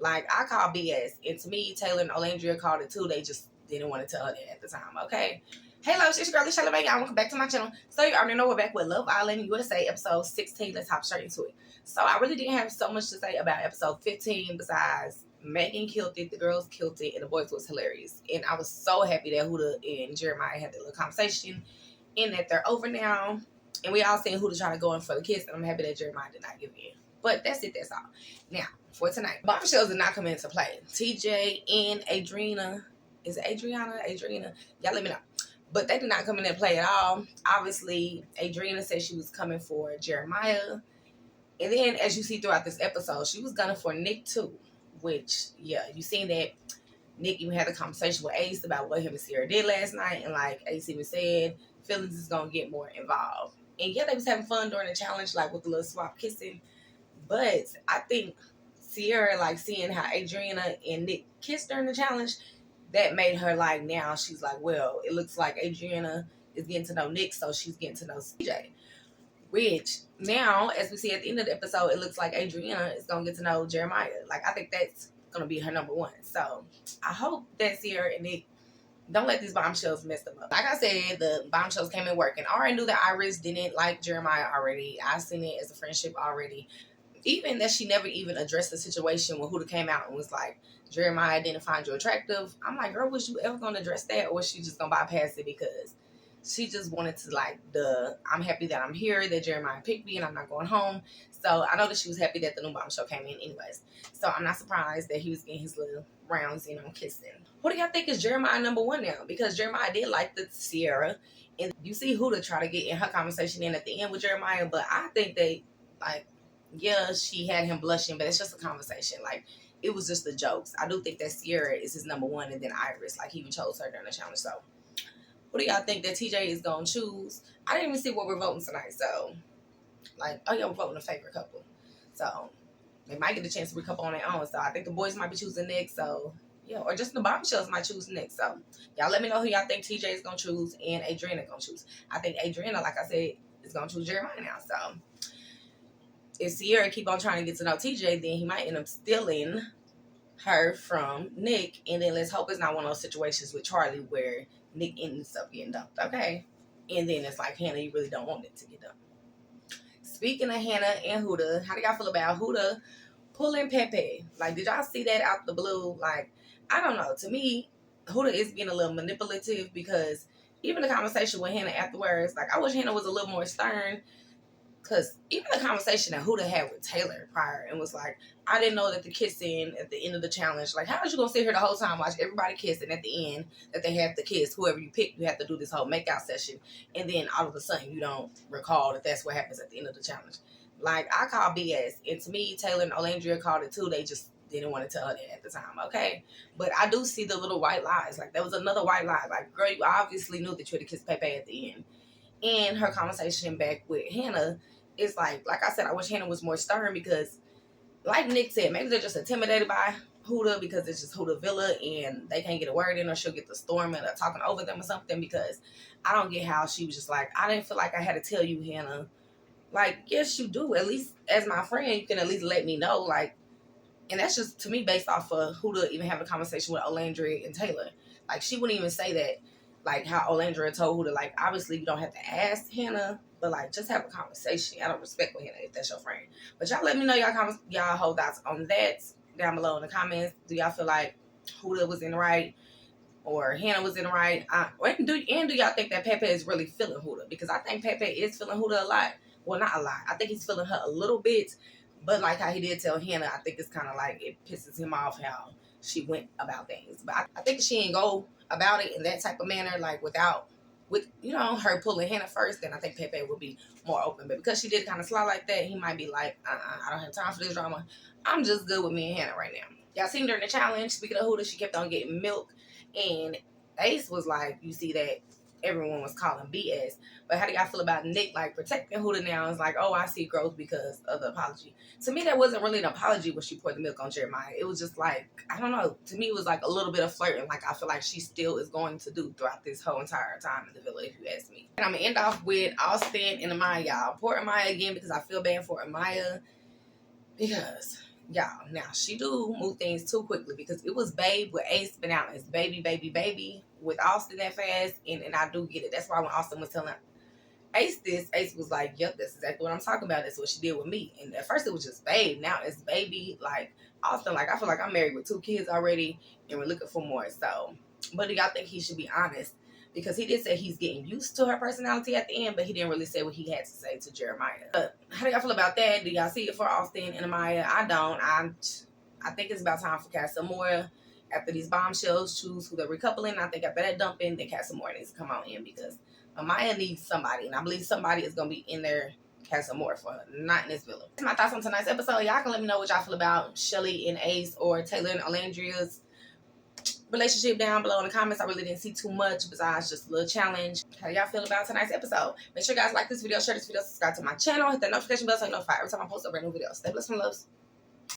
Like, I call BS. And to me, Taylor and Olandria called it too. They just didn't want to tell her that at the time, okay? Hey, love, it's your girl, Lisa Y'all. Welcome back to my channel. So, you already know we're back with Love Island USA, episode 16. Let's hop straight into it. So, I really didn't have so much to say about episode 15 besides Megan killed it, the girls killed it, and the boys was hilarious. And I was so happy that Huda and Jeremiah had that little conversation and that they're over now. And we all seen Huda trying to go in for the kiss, and I'm happy that Jeremiah did not give in. But that's it, that's all. Now, for tonight, bombshells did not come into play. TJ and Adriana, is it Adriana? Y'all let me know. But they did not come into play at all. Obviously, Adriana said she was coming for Jeremiah. And then, as you see throughout this episode, she was gunning for Nick too. Which, yeah, you seen that Nick even had a conversation with Ace about what him and Sierra did last night. And like Ace even said, feelings is going to get more involved. And yeah, they was having fun during the challenge, like with the little swap kissing. But I think Sierra, like seeing how Adriana and Nick kissed during the challenge, that made her like, now she's like, well, it looks like Adriana is getting to know Nick, so she's getting to know CJ. Which now, as we see at the end of the episode, it looks like Adriana is going to get to know Jeremiah. Like, I think that's going to be her number one. So I hope that Sierra and Nick don't let these bombshells mess them up. Like I said, the bombshells came in working. I already knew that Iris didn't like Jeremiah already. I've seen it as a friendship already. Even that she never even addressed the situation when Huda came out and was like, Jeremiah didn't find you attractive. I'm like, girl, was you ever going to address that? Or was she just going to bypass it because she just wanted to, like, I'm happy that I'm here, that Jeremiah picked me and I'm not going home. So I know that she was happy that the new bombshell came in anyways. So I'm not surprised that he was getting his little rounds in on kissing. Who do y'all think is Jeremiah number one now? Because Jeremiah did like the Sierra. And you see Huda try to get in her conversation in at the end with Jeremiah. But I think they, like, yeah, she had him blushing, but it's just a conversation. Like, it was just the jokes. I do think that Sierra is his number one, and then Iris. Like, he even chose her during the challenge. So, what do y'all think that TJ is going to choose? I didn't even see what we're voting tonight. So, like, oh, yeah, we're voting a favorite couple. So, they might get a chance to recouple on their own. So, I think the boys might be choosing next. So, yeah, or just the bombshells might choose next. So, y'all let me know who y'all think TJ is going to choose and Adriana going to choose. I think Adriana, like I said, is going to choose Jeremiah now. So, if Sierra keep on trying to get to know TJ, then he might end up stealing her from Nick. And then let's hope it's not one of those situations with Charlie where Nick ends up getting dumped, okay? And then it's like, Hannah, you really don't want it to get dumped. Speaking of Hannah and Huda, how do y'all feel about Huda pulling Pepe? Like, did y'all see that out the blue? Like, I don't know. To me, Huda is being a little manipulative because even the conversation with Hannah afterwards, like, I wish Hannah was a little more stern. Because even the conversation that Huda had with Taylor prior and was like, I didn't know that the kissing at the end of the challenge, like, how was you going to sit here the whole time, watch everybody kiss, and at the end that they have to kiss, whoever you pick, you have to do this whole makeout session, and then all of a sudden you don't recall that that's what happens at the end of the challenge. Like, I call BS. And to me, Taylor and Olandria called it too. They just didn't want to tell her that at the time, okay? But I do see the little white lies. Like, there was another white lie. Like, girl, you obviously knew that you had to kiss Pepe at the end. And her conversation back with Hannah, it's like I said, I wish Hannah was more stern because, like Nick said, maybe they're just intimidated by Huda because it's just Huda Villa and they can't get a word in or she'll get the storming or talking over them or something. Because I don't get how she was just like, I didn't feel like I had to tell you, Hannah. Like, yes, you do. At least as my friend, you can at least let me know. Like, and that's just, to me, based off of Huda even having a conversation with Olandria and Taylor. Like, she wouldn't even say that. Like, how Olandria told Huda, like, obviously you don't have to ask Hannah, but, like, just have a conversation. I don't respect with Hannah if that's your friend. But y'all let me know y'all whole thoughts on that down below in the comments. Do y'all feel like Huda was in the right or Hannah was in the right? And do y'all think that Pepe is really feeling Huda? Because I think Pepe is feeling Huda a lot. Well, not a lot. I think he's feeling her a little bit. But like how he did tell Hannah, I think it's kind of like it pisses him off how she went about things. But I think she ain't go about it in that type of manner, like with her pulling Hannah first, then I think Pepe would be more open. But because she did kind of slide like that, he might be like, I don't have time for this drama. I'm just good with me and Hannah right now. Y'all seen during the challenge, speaking of Huda, she kept on getting milk. And Ace was like, you see that everyone was calling BS. But how do y'all feel about Nick, like, protecting Huda now? It's like, oh, I see growth because of the apology. To me, that wasn't really an apology when she poured the milk on Jeremiah. It was just like, I don't know. To me, it was like a little bit of flirting, like I feel like she still is going to do throughout this whole entire time in the villa, if you ask me. And I'm going to end off with Austin and Amaya, y'all. Poor Amaya again because I feel bad for Amaya because Y'all, now she do move things too quickly because it was Babe with Ace, but now it's Baby with Austin that fast, and I do get it. That's why when Austin was telling Ace this, Ace was like, yep, that's exactly what I'm talking about. That's what she did with me. And at first it was just Babe. Now it's Baby. Like, Austin, like, I feel like I'm married with 2 kids already and we're looking for more. So, but do y'all think he should be honest? Because he did say he's getting used to her personality at the end, but he didn't really say what he had to say to Jeremiah. But how do y'all feel about that? Do y'all see it for Austin and Amaya? I don't. I think it's about time for Casa Moore. After these bombshells, choose who they're recoupling. I think after that dumping, then Casa Moore needs to come on in because Amaya needs somebody, and I believe somebody is going to be in there casting more for her, not in this villain. That's my thoughts on tonight's episode. Y'all can let me know what y'all feel about Shelly and Ace or Taylor and Olandria's relationship down below in the comments. I really didn't see too much besides just a little challenge. How y'all feel about tonight's episode? Make sure you guys like this video, share this video, subscribe to my channel, hit that notification bell so you're notified every time I post a brand new video. Stay blessed, my loves.